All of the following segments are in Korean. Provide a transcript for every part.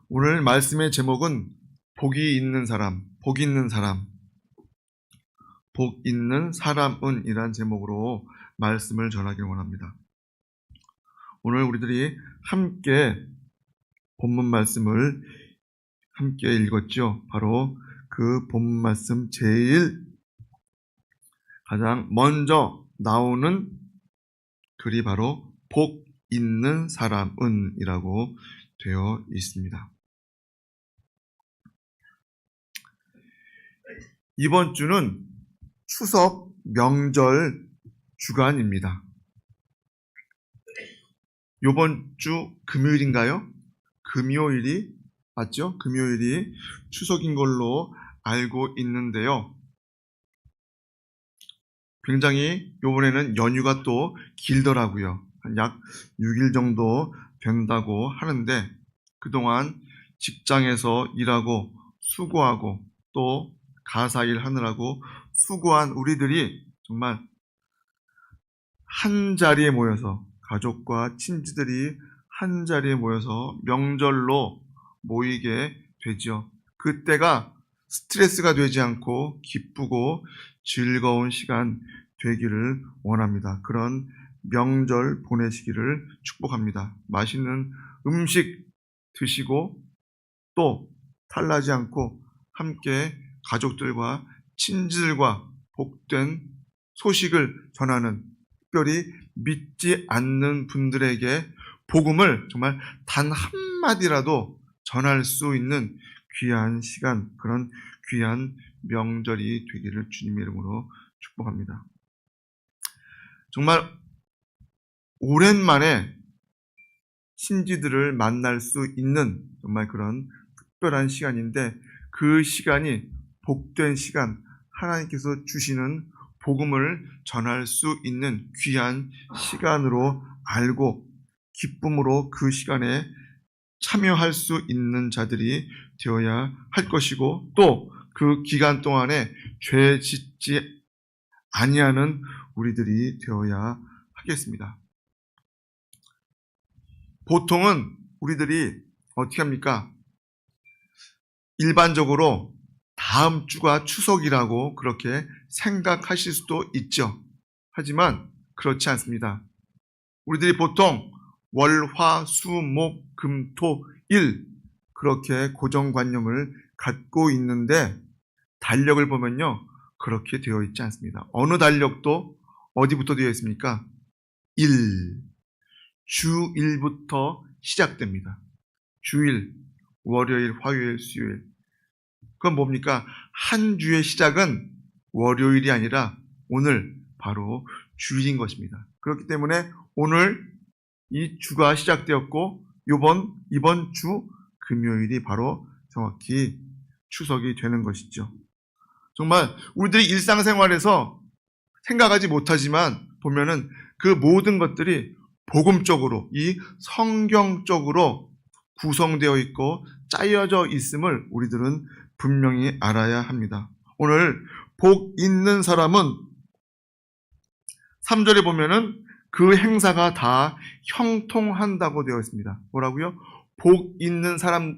오늘 말씀의 제목은 복이 있는 사람, 복 있는 사람, 복 있는 사람은 이란 제목으로 말씀을 전하길 원합니다. 오늘 우리들이 함께 본문 말씀을 함께 읽었죠. 바로 그 본문 말씀 제일 가장 먼저 나오는 글이 바로 복 있는 사람은 이라고 되어 있습니다. 이번 주는 추석 명절 주간입니다. 이번 주 금요일인가요? 금요일이 맞죠? 금요일이 추석인 걸로 알고 있는데요. 굉장히 이번에는 연휴가 또 길더라고요. 한 약 6일 정도 된다고 하는데 그동안 직장에서 일하고 수고하고 또 가사일 하느라고 수고한 우리들이 정말 한 자리에 모여서 가족과 친지들이 한 자리에 모여서 명절로 모이게 되죠. 그때가 스트레스가 되지 않고 기쁘고 즐거운 시간 되기를 원합니다. 그런 명절 보내시기를 축복합니다. 맛있는 음식 드시고 또 탈나지 않고 함께 가족들과 친지들과 복된 소식을 전하는, 특별히 믿지 않는 분들에게 복음을 정말 단 한마디라도 전할 수 있는 귀한 시간, 그런 귀한 명절이 되기를 주님의 이름으로 축복합니다. 정말 오랜만에 친지들을 만날 수 있는 정말 그런 특별한 시간인데 그 시간이 복된 시간, 하나님께서 주시는 복음을 전할 수 있는 귀한 시간으로 알고 기쁨으로 그 시간에 참여할 수 있는 자들이 되어야 할 것이고 또 그 기간 동안에 죄 짓지 아니하는 우리들이 되어야 하겠습니다. 보통은 우리들이 어떻게 합니까? 일반적으로 다음 주가 추석이라고 그렇게 생각하실 수도 있죠. 하지만 그렇지 않습니다. 우리들이 보통 월, 화, 수, 목, 금, 토, 일 그렇게 고정관념을 갖고 있는데 달력을 보면요. 그렇게 되어 있지 않습니다. 어느 달력도 어디부터 되어 있습니까? 주일부터 시작됩니다. 주일, 월요일, 화요일, 수요일. 그건 뭡니까? 한 주의 시작은 월요일이 아니라 오늘 바로 주일인 것입니다. 그렇기 때문에 오늘 이 주가 시작되었고 이번 주 금요일이 바로 정확히 추석이 되는 것이죠. 정말 우리들이 일상생활에서 생각하지 못하지만 보면은 그 모든 것들이 복음적으로 이 성경적으로 구성되어 있고 짜여져 있음을 우리들은 분명히 알아야 합니다. 오늘 복 있는 사람은 3절에 보면은 그 행사가 다 형통한다고 되어 있습니다. 뭐라고요? 복 있는 사람이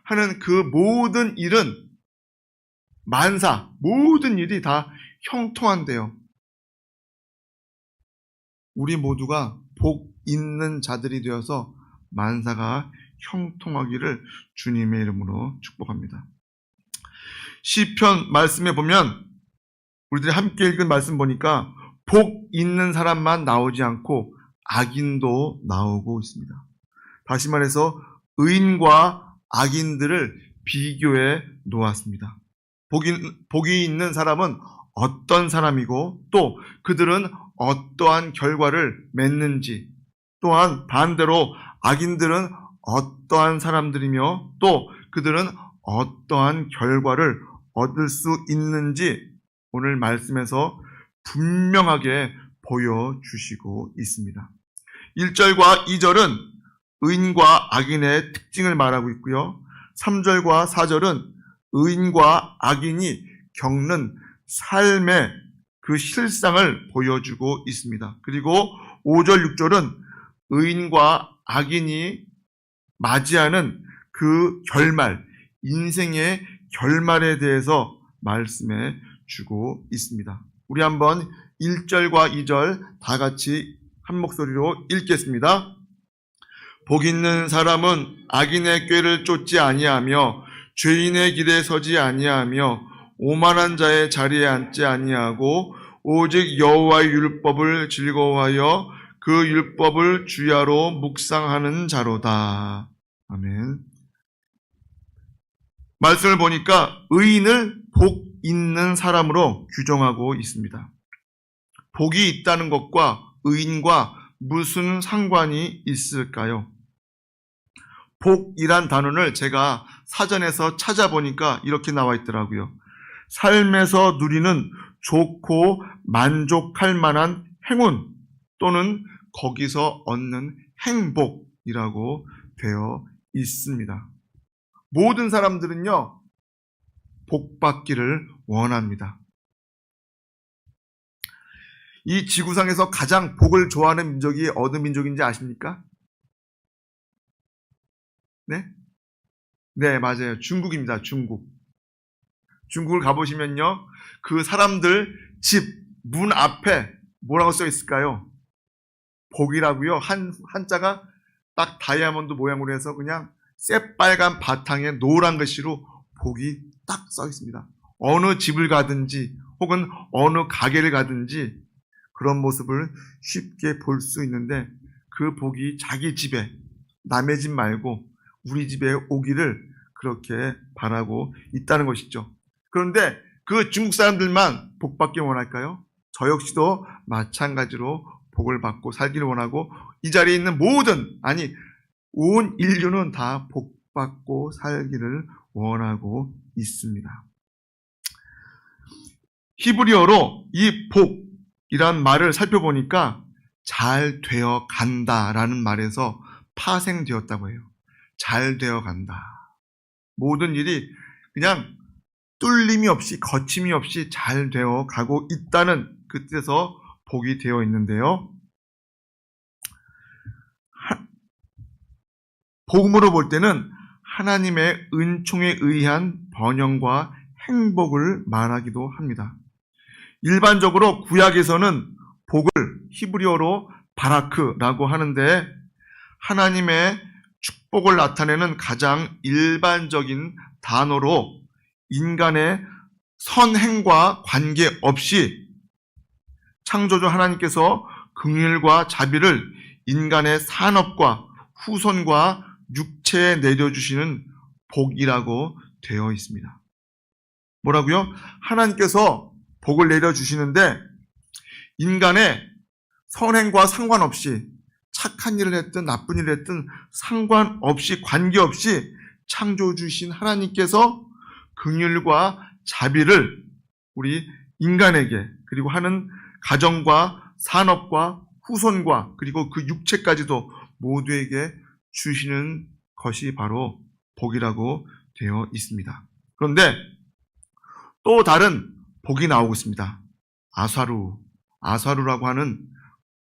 하는 그 모든 일은 만사, 모든 일이 다 형통한대요. 우리 모두가 복 있는 자들이 되어서 만사가 형통하기를 주님의 이름으로 축복합니다. 시편 말씀에 보면 우리들이 함께 읽은 말씀 보니까 복 있는 사람만 나오지 않고 악인도 나오고 있습니다. 다시 말해서 의인과 악인들을 비교해 놓았습니다. 복이 있는 사람은 어떤 사람이고 또 그들은 어떠한 결과를 맺는지, 또한 반대로 악인들은 어떠한 사람들이며 또 그들은 어떠한 결과를 얻을 수 있는지 오늘 말씀에서 분명하게 보여주시고 있습니다. 1절과 2절은 의인과 악인의 특징을 말하고 있고요. 3절과 4절은 의인과 악인이 겪는 삶의 그 실상을 보여주고 있습니다. 그리고 5절, 6절은 의인과 악인이 맞이하는 그 결말, 인생의 결말에 대해서 말씀해 주고 있습니다. 우리 한번 1절과 2절 다 같이 한 목소리로 읽겠습니다. 복 있는 사람은 악인의 꾀를 쫓지 아니하며 죄인의 길에 서지 아니하며 오만한 자의 자리에 앉지 아니하고 오직 여호와의 율법을 즐거워하여 그 율법을 주야로 묵상하는 자로다. 아멘. 말씀을 보니까 의인을 복 있는 사람으로 규정하고 있습니다. 복이 있다는 것과 의인과 무슨 상관이 있을까요? 복이란 단어를 제가 사전에서 찾아보니까 이렇게 나와 있더라고요. 삶에서 누리는 좋고 만족할 만한 행운 또는 거기서 얻는 행복이라고 되어 있습니다. 모든 사람들은요, 복 받기를 원합니다. 이 지구상에서 가장 복을 좋아하는 민족이 어느 민족인지 아십니까? 네? 네, 맞아요. 중국입니다. 중국. 중국을 가보시면요, 그 사람들 집 문 앞에 뭐라고 써 있을까요? 복이라고요. 한자가 딱 다이아몬드 모양으로 해서 그냥 새빨간 바탕에 노란 글씨로 복이 딱 써 있습니다. 어느 집을 가든지 혹은 어느 가게를 가든지 그런 모습을 쉽게 볼 수 있는데 그 복이 자기 집에, 남의 집 말고 우리 집에 오기를 그렇게 바라고 있다는 것이죠. 그런데 그 중국 사람들만 복 받기 원할까요? 저 역시도 마찬가지로 복을 받고 살기를 원하고 이 자리에 있는 온 인류는 다 복 받고 살기를 원하고 있습니다. 히브리어로 이 복이란 말을 살펴보니까 잘 되어 간다라는 말에서 파생되었다고 해요. 잘 되어 간다. 모든 일이 그냥 뚫림이 없이 거침이 없이 잘 되어 가고 있다는 그 뜻에서 복이 되어 있는데요. 복음으로 볼 때는 하나님의 은총에 의한 번영과 행복을 말하기도 합니다. 일반적으로 구약에서는 복을 히브리어로 바라크라고 하는데 하나님의 축복을 나타내는 가장 일반적인 단어로 인간의 선행과 관계없이 창조주 하나님께서 긍휼과 자비를 인간의 산업과 후손과 육체에 내려주시는 복이라고 되어 있습니다. 뭐라고요? 하나님께서 복을 내려주시는데 인간의 선행과 상관없이 착한 일을 했든 나쁜 일을 했든 상관없이 관계없이 창조주신 하나님께서 긍휼과 자비를 우리 인간에게 그리고 하는 가정과 산업과 후손과 그리고 그 육체까지도 모두에게 주시는 것이 바로 복이라고 되어 있습니다. 그런데 또 다른 복이 나오고 있습니다. 아사루라고 하는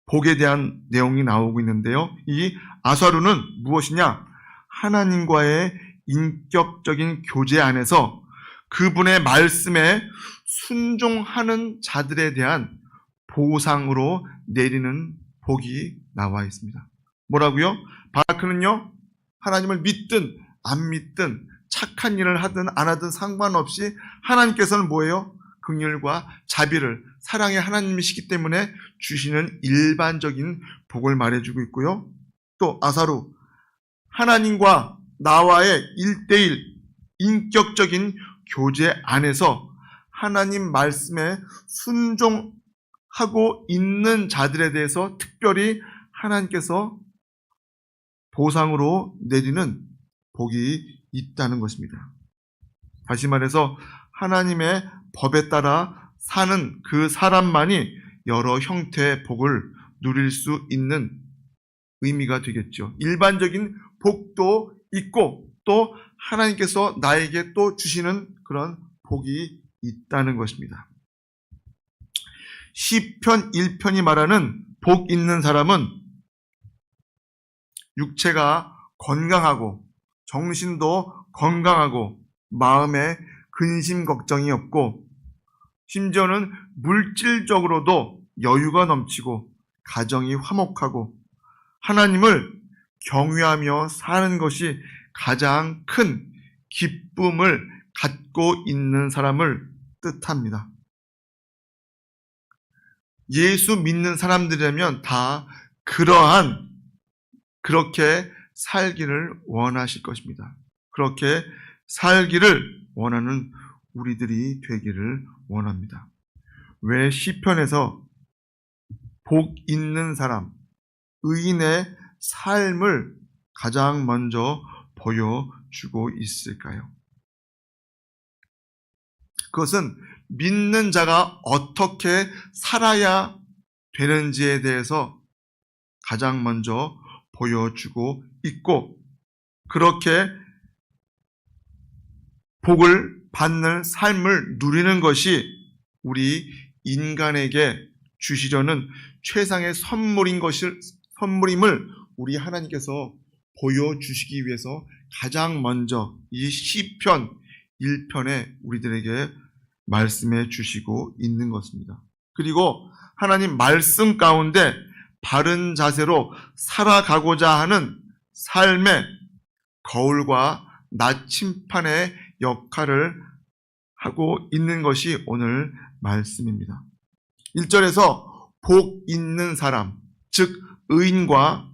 복에 대한 내용이 나오고 있는데요. 이 아사루는 무엇이냐? 하나님과의 인격적인 교제 안에서 그분의 말씀에 순종하는 자들에 대한 보상으로 내리는 복이 나와 있습니다. 뭐라고요? 바라크는요, 하나님을 믿든 안 믿든 착한 일을 하든 안 하든 상관없이 하나님께서는 뭐예요? 긍휼과 자비를 사랑의 하나님이시기 때문에 주시는 일반적인 복을 말해주고 있고요. 또 아사루, 하나님과 나와의 1:1 인격적인 교제 안에서 하나님 말씀에 순종하고 있는 자들에 대해서 특별히 하나님께서 보상으로 내리는 복이 있다는 것입니다. 다시 말해서 하나님의 법에 따라 사는 그 사람만이 여러 형태의 복을 누릴 수 있는 의미가 되겠죠. 일반적인 복도 있고 또 하나님께서 나에게 또 주시는 그런 복이 있다는 것입니다. 시편 1편이 말하는 복 있는 사람은 육체가 건강하고 정신도 건강하고 마음에 근심 걱정이 없고 심지어는 물질적으로도 여유가 넘치고 가정이 화목하고 하나님을 경외하며 사는 것이 가장 큰 기쁨을 갖고 있는 사람을 뜻합니다. 예수 믿는 사람들이라면 다 그렇게 살기를 원하실 것입니다. 그렇게 살기를 원하는 우리들이 되기를 원합니다. 왜 시편에서 복 있는 사람, 의인의 삶을 가장 먼저 보여주고 있을까요? 그것은 믿는 자가 어떻게 살아야 되는지에 대해서 가장 먼저 보여주고 있고, 그렇게 복을 받는 삶을 누리는 것이 우리 인간에게 주시려는 최상의 선물임을 우리 하나님께서 보여주시기 위해서 가장 먼저 이 시편 1편에 우리들에게 말씀해 주시고 있는 것입니다. 그리고 하나님 말씀 가운데 바른 자세로 살아가고자 하는 삶의 거울과 나침판의 역할을 하고 있는 것이 오늘 말씀입니다. 1절에서 복 있는 사람, 즉 의인과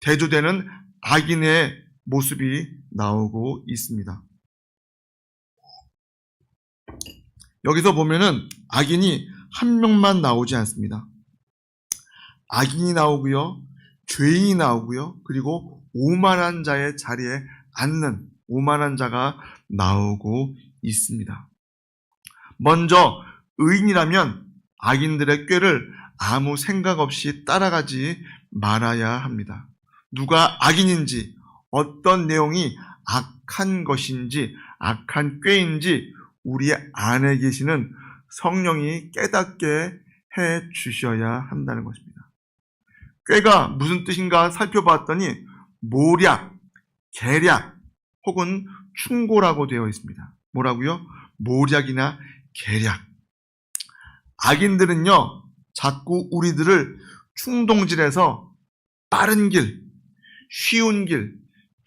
대조되는 악인의 모습이 나오고 있습니다. 여기서 보면은 악인이 한 명만 나오지 않습니다. 악인이 나오고요, 죄인이 나오고요, 그리고 오만한 자의 자리에 앉는 오만한 자가 나오고 있습니다. 먼저 의인이라면 악인들의 꾀를 아무 생각 없이 따라가지 말아야 합니다. 누가 악인인지, 어떤 내용이 악한 것인지, 악한 꾀인지 우리 안에 계시는 성령이 깨닫게 해 주셔야 한다는 것입니다. 꾀가 무슨 뜻인가 살펴봤더니 모략, 계략 혹은 충고라고 되어 있습니다. 뭐라고요? 모략이나 계략. 악인들은요, 자꾸 우리들을 충동질해서 빠른 길, 쉬운 길,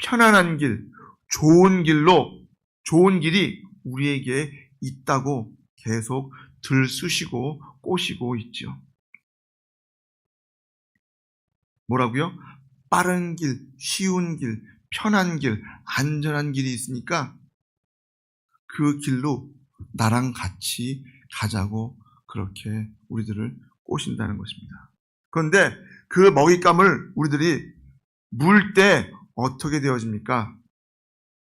편안한 길, 좋은 길이 우리에게 있다고 계속 들쑤시고 꼬시고 있죠. 뭐라고요? 빠른 길, 쉬운 길, 편한 길, 안전한 길이 있으니까 그 길로 나랑 같이 가자고 그렇게 우리들을 꼬신다는 것입니다. 그런데 그 먹잇감을 우리들이 물 때 어떻게 되어집니까?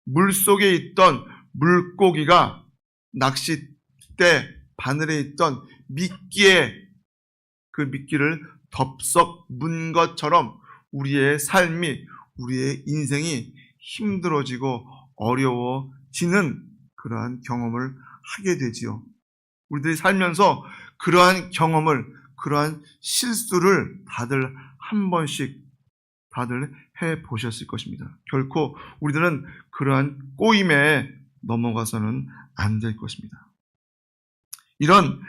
물 속에 있던 물고기가 낚싯대 바늘에 있던 미끼에 그 미끼를 덥석 문 것처럼 우리의 삶이, 우리의 인생이 힘들어지고 어려워지는 그러한 경험을 하게 되지요. 우리들이 살면서 그러한 경험을, 그러한 실수를 다들 한 번씩 다들 해보셨을 것입니다. 결코 우리들은 그러한 꼬임에 넘어가서는 안 될 것입니다. 이런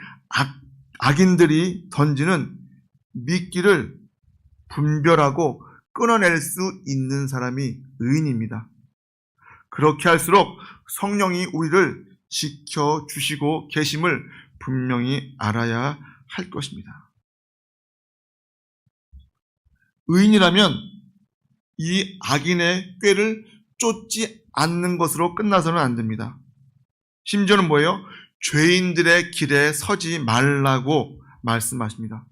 악인들이 던지는 미끼를 분별하고 끊어낼 수 있는 사람이 의인입니다. 그렇게 할수록 성령이 우리를 지켜주시고 계심을 분명히 알아야 할 것입니다. 의인이라면 이 악인의 꾀를 쫓지 않는 것으로 끝나서는 안 됩니다. 심지어는 뭐예요? 죄인들의 길에 서지 말라고 말씀하십니다.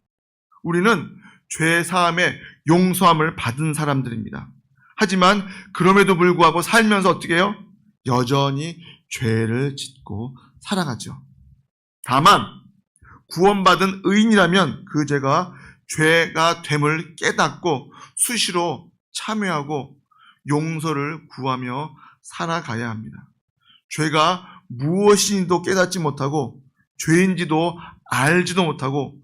우리는 죄 사함의 용서함을 받은 사람들입니다. 하지만 그럼에도 불구하고 살면서 어떻게 해요? 여전히 죄를 짓고 살아가죠. 다만 구원받은 의인이라면 그 죄가 됨을 깨닫고 수시로 참회하고 용서를 구하며 살아가야 합니다. 죄가 무엇인지도 깨닫지 못하고 죄인지도 알지도 못하고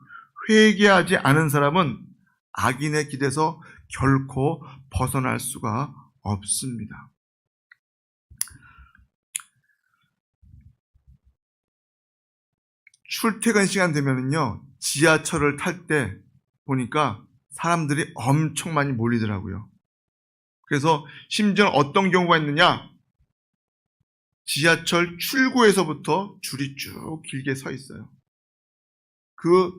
회개하지 않은 사람은 악인의 길에서 결코 벗어날 수가 없습니다. 출퇴근 시간 되면은요, 지하철을 탈 때 보니까 사람들이 엄청 많이 몰리더라고요. 그래서 심지어 어떤 경우가 있느냐, 지하철 출구에서부터 줄이 쭉 길게 서 있어요. 그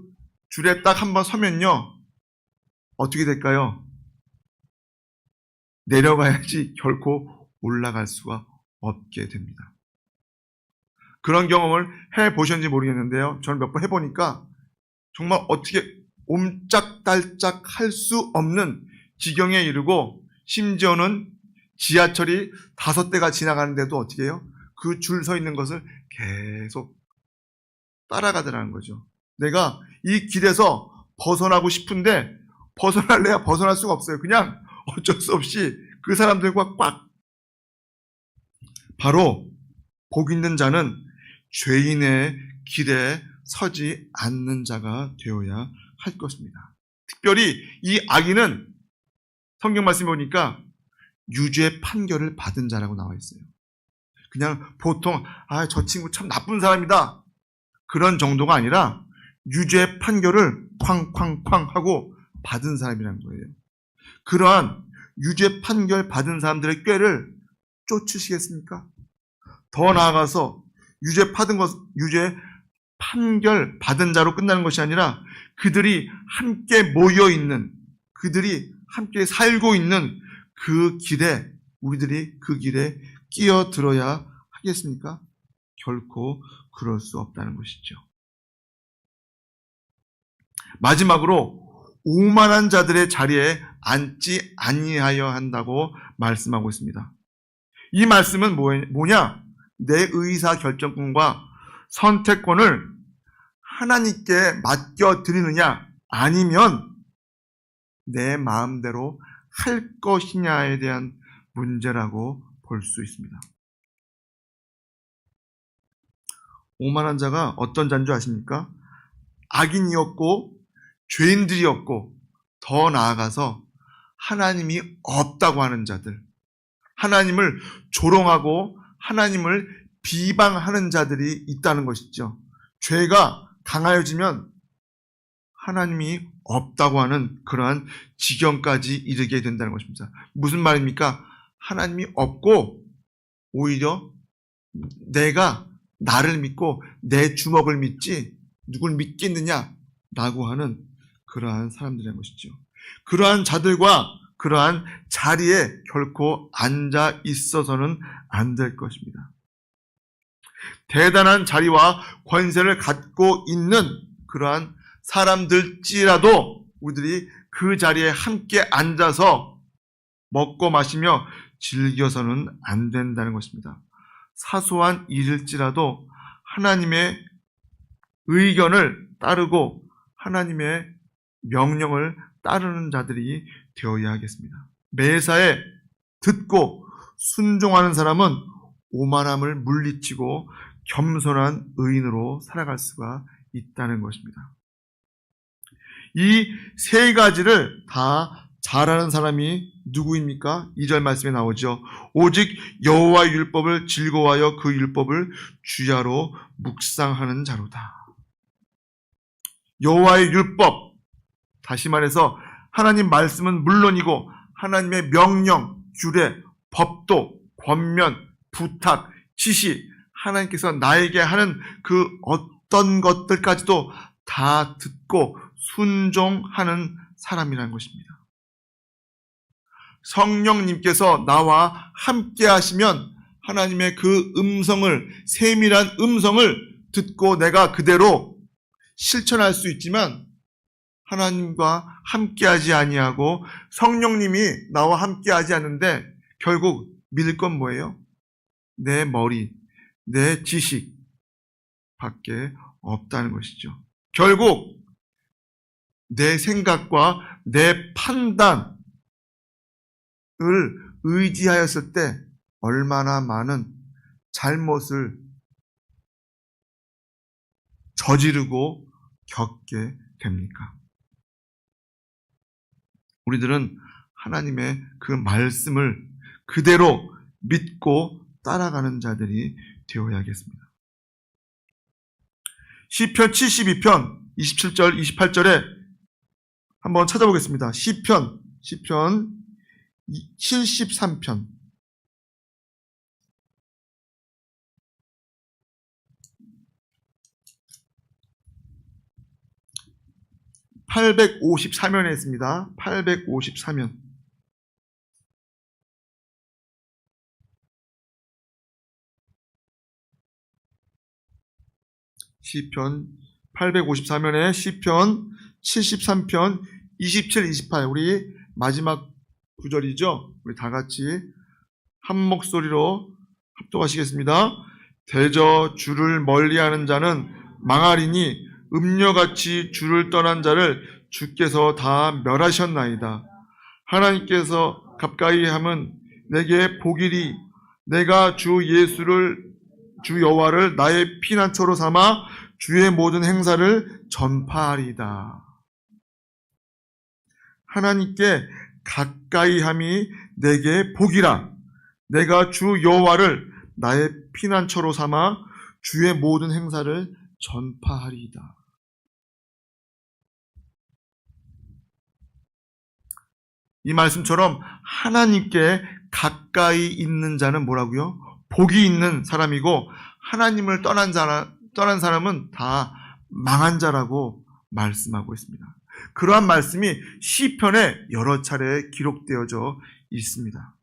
줄에 딱 한번 서면요, 어떻게 될까요? 내려가야지 결코 올라갈 수가 없게 됩니다. 그런 경험을 해보셨는지 모르겠는데요. 저는 몇 번 해보니까 정말 어떻게 옴짝달짝 할 수 없는 지경에 이르고, 심지어는 지하철이 5대가 지나가는데도 어떻게 해요? 그 줄 서 있는 것을 계속 따라가더라는 거죠. 내가 이 길에서 벗어나고 싶은데 벗어날래야 벗어날 수가 없어요. 그냥 어쩔 수 없이 그 사람들과 꽉. 바로 복 있는 자는 죄인의 길에 서지 않는 자가 되어야 할 것입니다. 특별히 이 악인은 성경 말씀 보니까 유죄 판결을 받은 자라고 나와 있어요. 그냥 보통 저 친구 참 나쁜 사람이다, 그런 정도가 아니라 유죄 판결을 쾅쾅쾅 하고 받은 사람이라는 거예요. 그러한 유죄 판결 받은 사람들의 꾀를 쫓으시겠습니까? 더 나아가서 유죄 판결 받은 자로 끝나는 것이 아니라 그들이 함께 모여 있는, 그들이 함께 살고 있는 그 길에, 우리들이 그 길에 끼어들어야 하겠습니까? 결코 그럴 수 없다는 것이죠. 마지막으로 오만한 자들의 자리에 앉지 아니하여 한다고 말씀하고 있습니다. 이 말씀은 뭐냐? 내 의사 결정권과 선택권을 하나님께 맡겨드리느냐, 아니면 내 마음대로 할 것이냐에 대한 문제라고 볼 수 있습니다. 오만한 자가 어떤 자인 줄 아십니까? 악인이었고 죄인들이었고, 더 나아가서 하나님이 없다고 하는 자들, 하나님을 조롱하고 하나님을 비방하는 자들이 있다는 것이죠. 죄가 강하여지면 하나님이 없다고 하는 그러한 지경까지 이르게 된다는 것입니다. 무슨 말입니까? 하나님이 없고 오히려 내가 나를 믿고 내 주먹을 믿지 누굴 믿겠느냐라고 하는 그러한 사람들이라는 것이죠. 그러한 자들과 그러한 자리에 결코 앉아 있어서는 안 될 것입니다. 대단한 자리와 권세를 갖고 있는 그러한 사람들지라도 우리들이 그 자리에 함께 앉아서 먹고 마시며 즐겨서는 안 된다는 것입니다. 사소한 일일지라도 하나님의 의견을 따르고 하나님의 명령을 따르는 자들이 되어야 하겠습니다. 매사에 듣고 순종하는 사람은 오만함을 물리치고 겸손한 의인으로 살아갈 수가 있다는 것입니다. 이 세 가지를 다 잘하는 사람이 누구입니까? 2절 말씀에 나오죠. 오직 여호와의 율법을 즐거워하여 그 율법을 주야로 묵상하는 자로다. 여호와의 율법, 다시 말해서 하나님 말씀은 물론이고 하나님의 명령, 규례, 법도, 권면, 부탁, 지시, 하나님께서 나에게 하는 그 어떤 것들까지도 다 듣고 순종하는 사람이라는 것입니다. 성령님께서 나와 함께 하시면 하나님의 그 음성을, 세밀한 음성을 듣고 내가 그대로 실천할 수 있지만, 하나님과 함께하지 아니하고 성령님이 나와 함께하지 않는데 결국 믿을 건 뭐예요? 내 머리, 내 지식 밖에 없다는 것이죠. 결국 내 생각과 내 판단을 의지하였을 때 얼마나 많은 잘못을 저지르고 겪게 됩니까? 우리들은 하나님의 그 말씀을 그대로 믿고 따라가는 자들이 되어야겠습니다. 시편 72편 27절 28절에 한번 찾아보겠습니다. 시편 73편 854면에 있습니다. 854면. 시편 854면에 시편 73편 27, 28 우리 마지막 구절이죠. 우리 다 같이 한 목소리로 합독하시겠습니다. 대저 주를 멀리하는 자는 망하리니 음녀같이 주를 떠난 자를 주께서 다 멸하셨나이다. 하나님께서 가까이 함은 내게 복이리 내가 주 여호와를 나의 피난처로 삼아 주의 모든 행사를 전파하리다. 하나님께 가까이 함이 내게 복이라 내가 주 여호와를 나의 피난처로 삼아 주의 모든 행사를 전파하리이다. 이 말씀처럼 하나님께 가까이 있는 자는 뭐라고요? 복이 있는 사람이고 하나님을 떠난 사람은 다 망한 자라고 말씀하고 있습니다. 그러한 말씀이 시편에 여러 차례 기록되어져 있습니다.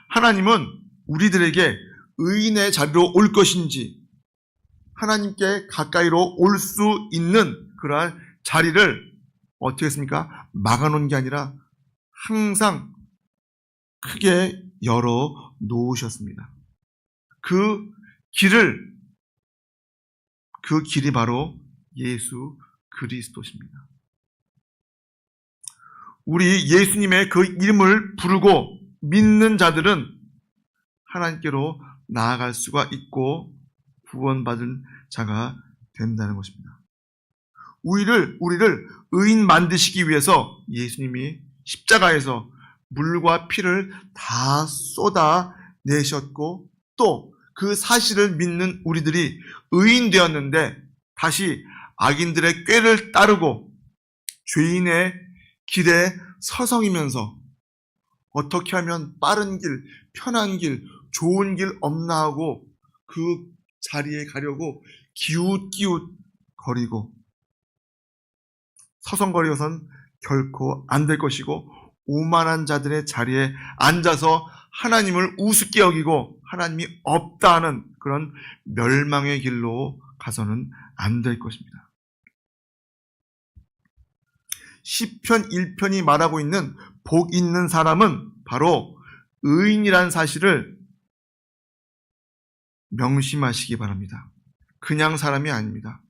하나님은 우리들에게 의인의 자리로 올 것인지 하나님께 가까이로 올 수 있는 그러한 자리를 어떻게 했습니까? 막아놓은 게 아니라 항상 크게 열어 놓으셨습니다. 그 길이 바로 예수 그리스도십니다. 우리 예수님의 그 이름을 부르고 믿는 자들은 하나님께로 나아갈 수가 있고 구원받은 자가 된다는 것입니다. 우리를 의인 만드시기 위해서 예수님이 십자가에서 물과 피를 다 쏟아내셨고 또 그 사실을 믿는 우리들이 의인 되었는데 다시 악인들의 꾀를 따르고 죄인의 길에 서성이면서 어떻게 하면 빠른 길, 편한 길, 좋은 길 없나 하고 그 자리에 가려고 기웃기웃 거리고 서성거려선 결코 안 될 것이고 오만한 자들의 자리에 앉아서 하나님을 우습게 여기고 하나님이 없다 하는 그런 멸망의 길로 가서는 안 될 것입니다. 시편 1편이 말하고 있는 복 있는 사람은 바로 의인이라는 사실을 명심하시기 바랍니다. 그냥 사람이 아닙니다.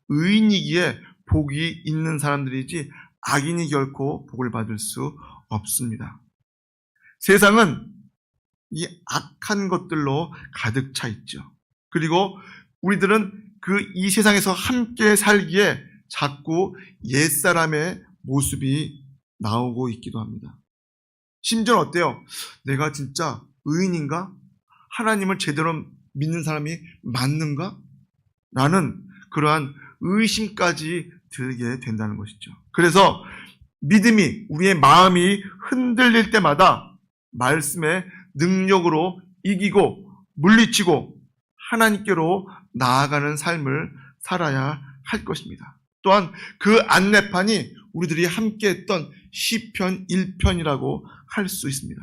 의인이기에 복이 있는 사람들이지 악인이 결코 복을 받을 수 없습니다. 세상은 이 악한 것들로 가득 차 있죠. 그리고 우리들은 이 세상에서 함께 살기에 자꾸 옛사람의 모습이 나오고 있기도 합니다. 심지어는 어때요? 내가 진짜 의인인가? 하나님을 제대로 믿는 사람이 맞는가? 라는 그러한 의심까지 들게 된다는 것이죠. 그래서 믿음이 우리의 마음이 흔들릴 때마다 말씀의 능력으로 이기고 물리치고 하나님께로 나아가는 삶을 살아야 할 것입니다. 또한 그 안내판이 우리들이 함께 했던 시편 1편이라고 할 수 있습니다.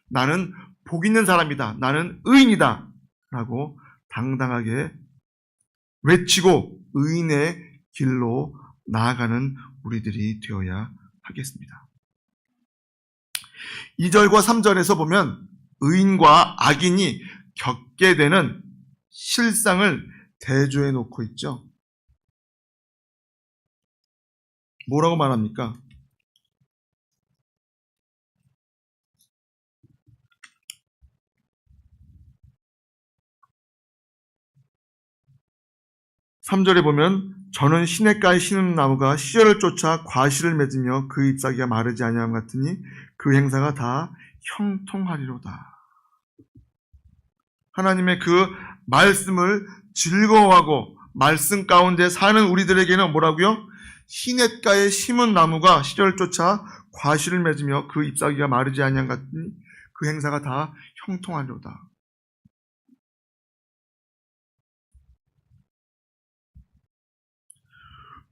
나는 복 있는 사람이다. 나는 의인이다. 라고 당당하게 외치고 의인의 길로 나아가는 우리들이 되어야 하겠습니다. 2절과 3절에서 보면 의인과 악인이 겪게 되는 실상을 대조해 놓고 있죠. 뭐라고 말합니까? (3절에) 보면 저는 시냇가에 심은 나무가 시절을 쫓아 과실을 맺으며 그 잎사귀가 마르지 아니함 같으니 그 행사가 다 형통하리로다. 하나님의 그 말씀을 즐거워하고 말씀 가운데 사는 우리들에게는 뭐라고요? 시냇가에 심은 나무가 시절 쫓아 과실을 맺으며 그 잎사귀가 마르지 아니한 같으니 그 행사가 다 형통하리로다.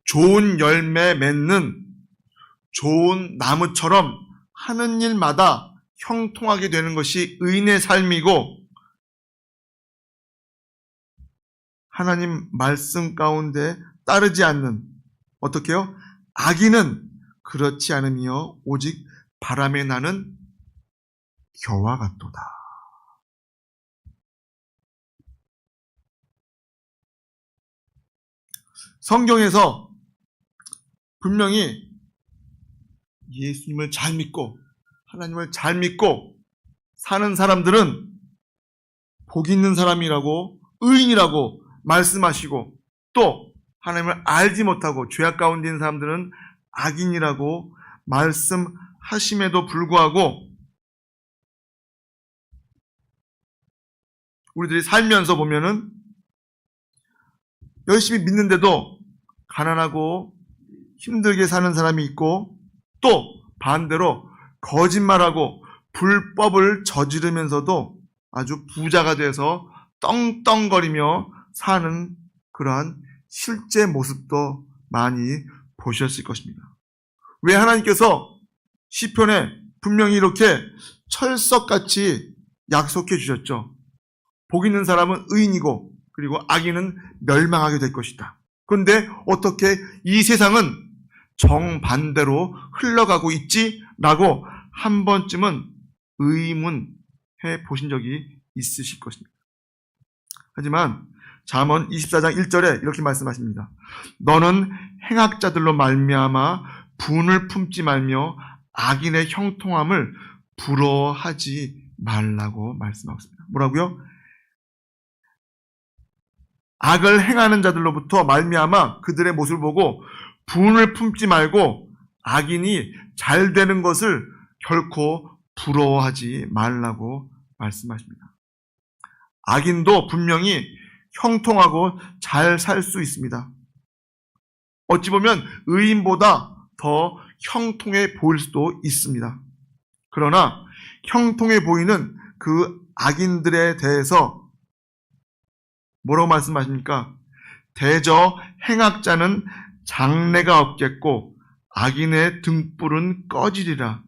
좋은 열매 맺는 좋은 나무처럼 하는 일마다 형통하게 되는 것이 의인의 삶이고, 하나님 말씀 가운데 따르지 않는, 어떻게요? 악인은 그렇지 않으며 오직 바람에 나는 겨와 같도다. 성경에서 분명히 예수님을 잘 믿고 하나님을 잘 믿고 사는 사람들은 복 있는 사람이라고, 의인이라고 말씀하시고, 또 하나님을 알지 못하고 죄악 가운데 있는 사람들은 악인이라고 말씀하심에도 불구하고 우리들이 살면서 보면은 열심히 믿는데도 가난하고 힘들게 사는 사람이 있고, 또 반대로 거짓말하고 불법을 저지르면서도 아주 부자가 돼서 떵떵거리며 사는 그러한 실제 모습도 많이 보셨을 것입니다. 왜 하나님께서 시편에 분명히 이렇게 철석같이 약속해 주셨죠. 복 있는 사람은 의인이고 그리고 악인은 멸망하게 될 것이다. 그런데 어떻게 이 세상은 정반대로 흘러가고 있지라고 한 번쯤은 의문해 보신 적이 있으실 것입니다. 하지만 잠언 24장 1절에 이렇게 말씀하십니다. 너는 행악자들로 말미암아 분을 품지 말며 악인의 형통함을 부러워하지 말라고 말씀하고 있습니다. 뭐라고요? 악을 행하는 자들로부터 말미암아 그들의 모습을 보고 분을 품지 말고 악인이 잘 되는 것을 결코 부러워하지 말라고 말씀하십니다. 악인도 분명히 형통하고 잘 살 수 있습니다. 어찌 보면 의인보다 더 형통해 보일 수도 있습니다. 그러나 형통해 보이는 그 악인들에 대해서 뭐라고 말씀하십니까? 대저 행악자는 장래가 없겠고 악인의 등불은 꺼지리라.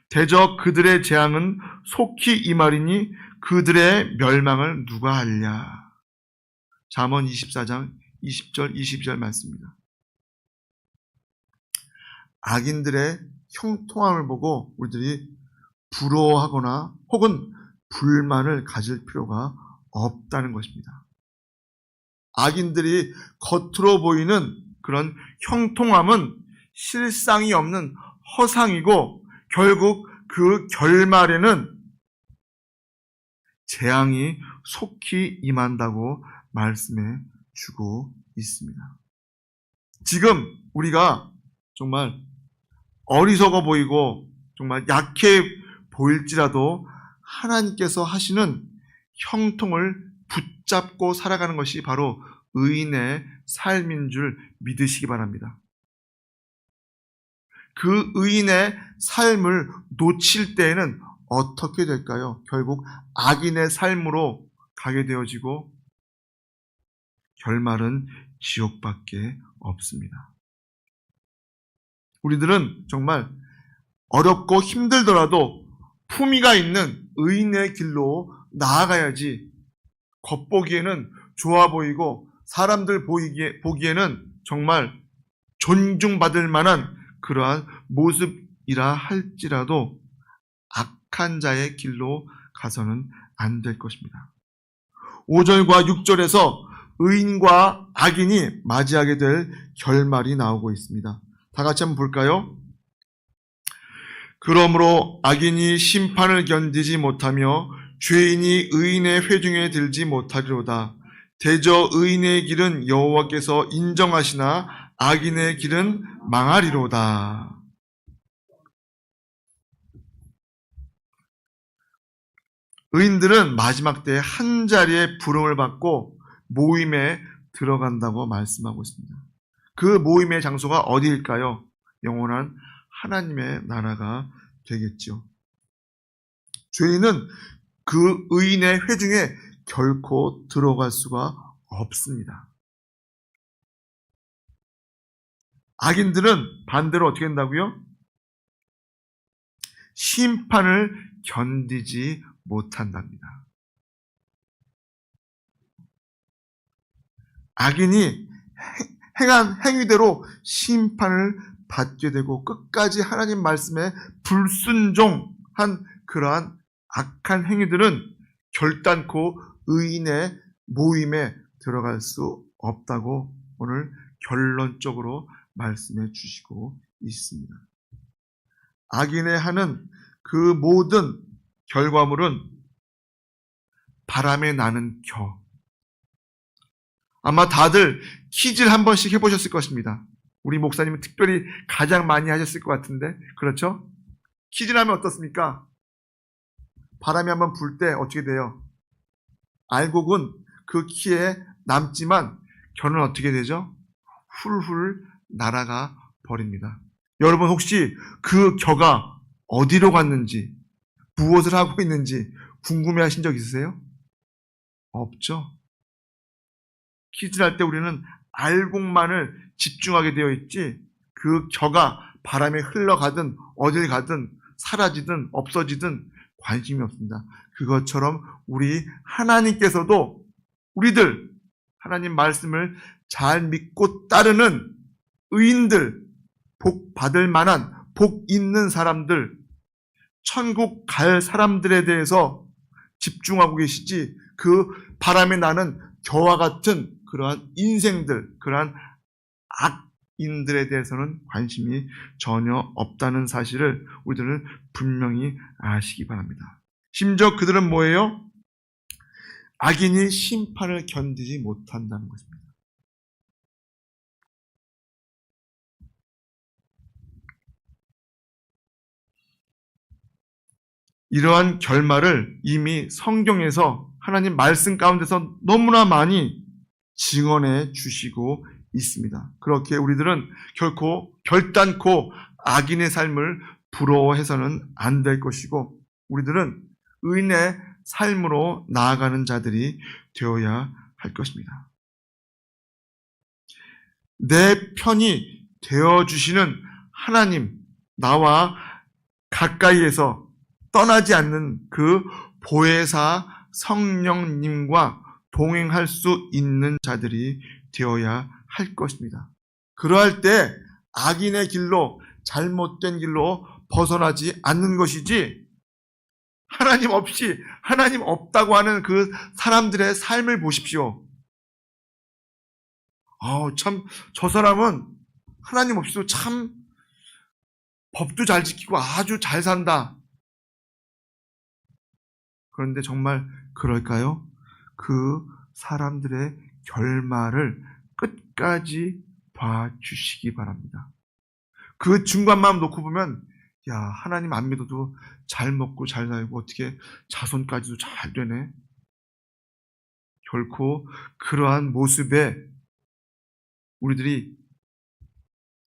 대저 그들의 재앙은 속히 임하리니 그들의 멸망을 누가 알랴. 잠언 24장 20절 22절 말씀입니다. 악인들의 형통함을 보고 우리들이 부러워하거나 혹은 불만을 가질 필요가 없다는 것입니다. 악인들이 겉으로 보이는 그런 형통함은 실상이 없는 허상이고 결국 그 결말에는 재앙이 속히 임한다고 말씀해 주고 있습니다. 지금 우리가 정말 어리석어 보이고 정말 약해 보일지라도 하나님께서 하시는 형통을 붙잡고 살아가는 것이 바로 의인의 삶인 줄 믿으시기 바랍니다. 그 의인의 삶을 놓칠 때에는 어떻게 될까요? 결국 악인의 삶으로 가게 되어지고 결말은 지옥밖에 없습니다. 우리들은 정말 어렵고 힘들더라도 품위가 있는 의인의 길로 나아가야지 겉보기에는 좋아 보이고 사람들 보기에는 정말 존중받을 만한 그러한 모습이라 할지라도 악한 자의 길로 가서는 안 될 것입니다. 5절과 6절에서 의인과 악인이 맞이하게 될 결말이 나오고 있습니다. 다 같이 한번 볼까요? 그러므로 악인이 심판을 견디지 못하며 죄인이 의인의 회중에 들지 못하리로다. 대저 의인의 길은 여호와께서 인정하시나 악인의 길은 망하리로다. 의인들은 마지막 때에 한 자리에 부름을 받고 모임에 들어간다고 말씀하고 있습니다. 그 모임의 장소가 어디일까요? 영원한 하나님의 나라가 되겠죠. 죄인은 그 의인의 회중에 결코 들어갈 수가 없습니다. 악인들은 반대로 어떻게 된다고요? 심판을 견디지 못한답니다. 악인이 행한 행위대로 심판을 받게 되고 끝까지 하나님 말씀에 불순종한 그러한 악한 행위들은 결단코 의인의 모임에 들어갈 수 없다고 오늘 결론적으로 말씀해 주시고 있습니다. 악인의 하는 그 모든 결과물은 바람에 나는 겨. 아마 다들 퀴즈를 한 번씩 해보셨을 것입니다. 우리 목사님은 특별히 가장 많이 하셨을 것 같은데, 그렇죠? 퀴즈를 하면 어떻습니까? 바람이 한번 불 때 어떻게 돼요? 알곡은 그 키에 남지만 겨는 어떻게 되죠? 훌훌 날아가 버립니다. 여러분 혹시 그 겨가 어디로 갔는지, 무엇을 하고 있는지 궁금해 하신 적 있으세요? 없죠? 퀴즈를 할 때 우리는 알곡만을 집중하게 되어 있지 그 겨가 바람에 흘러가든 어딜 가든 사라지든 없어지든 관심이 없습니다. 그것처럼 우리 하나님께서도 우리들 하나님 말씀을 잘 믿고 따르는 의인들, 복 받을 만한 복 있는 사람들, 천국 갈 사람들에 대해서 집중하고 계시지 그 바람에 나는 겨와 같은 그러한 인생들, 그러한 악인들에 대해서는 관심이 전혀 없다는 사실을 우리들은 분명히 아시기 바랍니다. 심지어 그들은 뭐예요? 악인이 심판을 견디지 못한다는 것입니다. 이러한 결말을 이미 성경에서 하나님 말씀 가운데서 너무나 많이 증언해 주시고 있습니다. 그렇게 우리들은 결단코 악인의 삶을 부러워해서는 안 될 것이고 우리들은 의인의 삶으로 나아가는 자들이 되어야 할 것입니다. 내 편이 되어주시는 하나님, 나와 가까이에서 떠나지 않는 그 보혜사 성령님과 동행할 수 있는 자들이 되어야 할 것입니다. 그러할 때 악인의 길로, 잘못된 길로 벗어나지 않는 것이지 하나님 없이, 하나님 없다고 하는 그 사람들의 삶을 보십시오. 참, 저 사람은 하나님 없이도 참 법도 잘 지키고 아주 잘 산다. 그런데 정말 그럴까요? 그 사람들의 결말을 끝까지 봐주시기 바랍니다. 그 중간만 놓고 보면 야, 하나님 안 믿어도 잘 먹고 잘 살고 어떻게 자손까지도 잘 되네. 결코 그러한 모습에 우리들이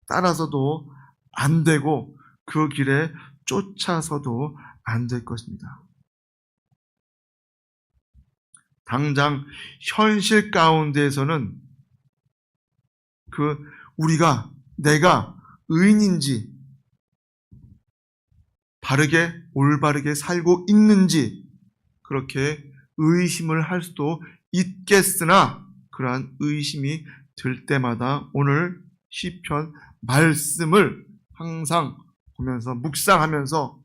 따라서도 안 되고 그 길에 쫓아서도 안 될 것입니다. 당장 현실 가운데에서는 내가 의인인지 바르게 올바르게 살고 있는지 그렇게 의심을 할 수도 있겠으나 그러한 의심이 들 때마다 오늘 시편 말씀을 항상 보면서 묵상하면서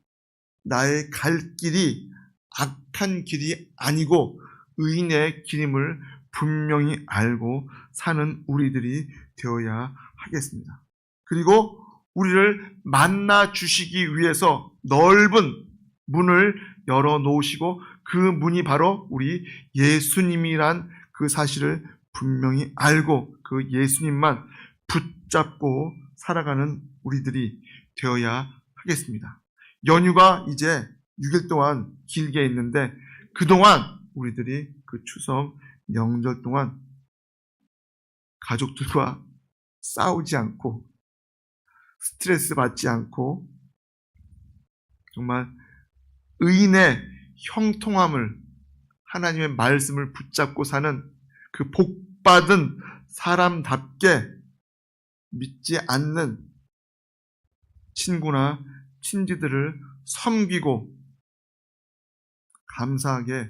나의 갈 길이 악한 길이 아니고 의인의 길임을 분명히 알고 사는 우리들이 되어야 하겠습니다. 그리고 우리를 만나 주시기 위해서 넓은 문을 열어놓으시고 그 문이 바로 우리 예수님이란 그 사실을 분명히 알고 그 예수님만 붙잡고 살아가는 우리들이 되어야 하겠습니다. 연휴가 이제 6일 동안 길게 있는데 그동안 우리들이 그 추석 명절 동안 가족들과 싸우지 않고 스트레스 받지 않고 정말 의인의 형통함을, 하나님의 말씀을 붙잡고 사는 그 복받은 사람답게 믿지 않는 친구나 친지들을 섬기고 감사하게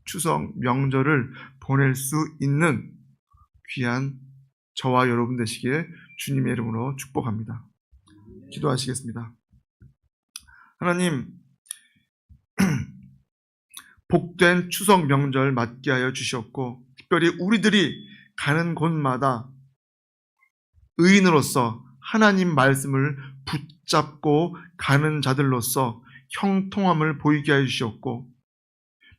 추석 명절을 보낼 수 있는 귀한 저와 여러분 되시길 주님의 이름으로 축복합니다. 기도하시겠습니다. 하나님, 복된 추석 명절 맞게 하여 주셨고, 특별히 우리들이 가는 곳마다 의인으로서 하나님 말씀을 붙잡고 가는 자들로서 형통함을 보이게 하여 주셨고,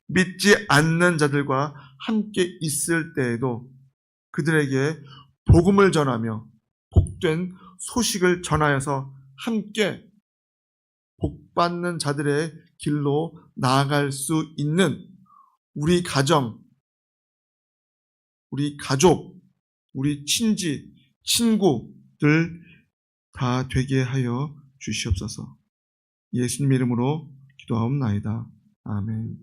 믿지 않는 자들과 함께 있을 때에도 그들에게 복음을 전하며 복된 소식을 전하여서 함께 복받는 자들의 길로 나아갈 수 있는 우리 가정, 우리 가족, 우리 친지, 친구들 다 되게 하여 주시옵소서. 예수님 이름으로 기도하옵나이다. 아멘.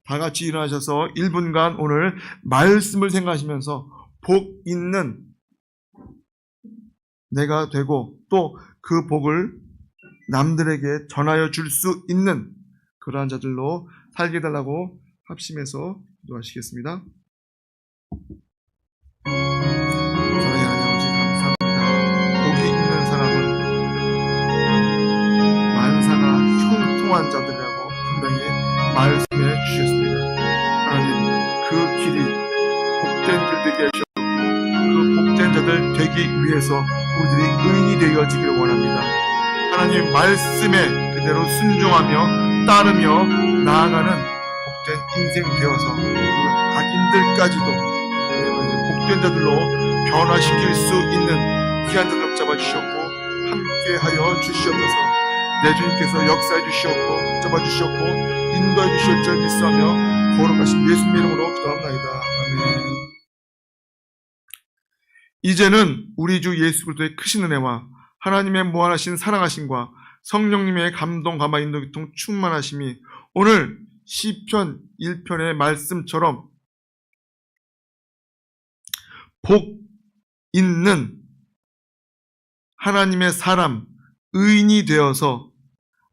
다 같이 일어나셔서 1분간 오늘 말씀을 생각하시면서 복 있는 내가 되고 또 그 복을 남들에게 전하여 줄 수 있는 그러한 자들로 살게 해달라고 합심해서 기도하시겠습니다. 사랑의 하나님 아버지 감사합니다. 복이 있는 사람은 만사가 형통한 자들이라고 분명히 말씀해 주셨습니다. 하나님, 그 길이 복된 길 되게 하셨고 그 복된 자들 되기 위해서 우리들이 의인이 되어지기를 원합니다. 하나님 말씀에 그대로 순종하며 따르며 나아가는 복된 인생 되어서 그 악인들까지도 복된 자들로 변화시킬 수 있는 귀한 자들 잡아주셨고 함께하여 주시옵소서. 내 주님께서 역사해 주시옵고 잡아주셨고 인도해 주실 줄 믿사며 거룩하신 예수님 이름으로 기도합나이다. 아멘. 이제는 우리 주 예수 그리스도의 크신 은혜와 하나님의 무한하신 사랑하심과 성령님의 감동, 감화, 인도, 교통, 충만하심이 오늘 시편 1편의 말씀처럼 복 있는 하나님의 사람, 의인이 되어서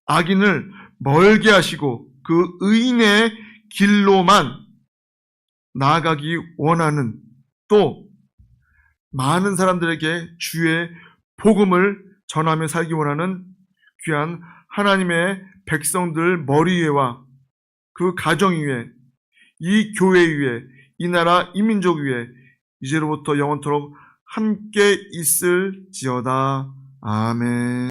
악인을 멀게 하시고 그 의인의 길로만 나아가기 원하는, 또 많은 사람들에게 주의 복음을 전하며 살기 원하는 귀한 하나님의 백성들 머리 위에와 그 가정 위에, 이 교회 위에, 이 나라 이 민족 위에 이제로부터 영원토록 함께 있을지어다. 아멘.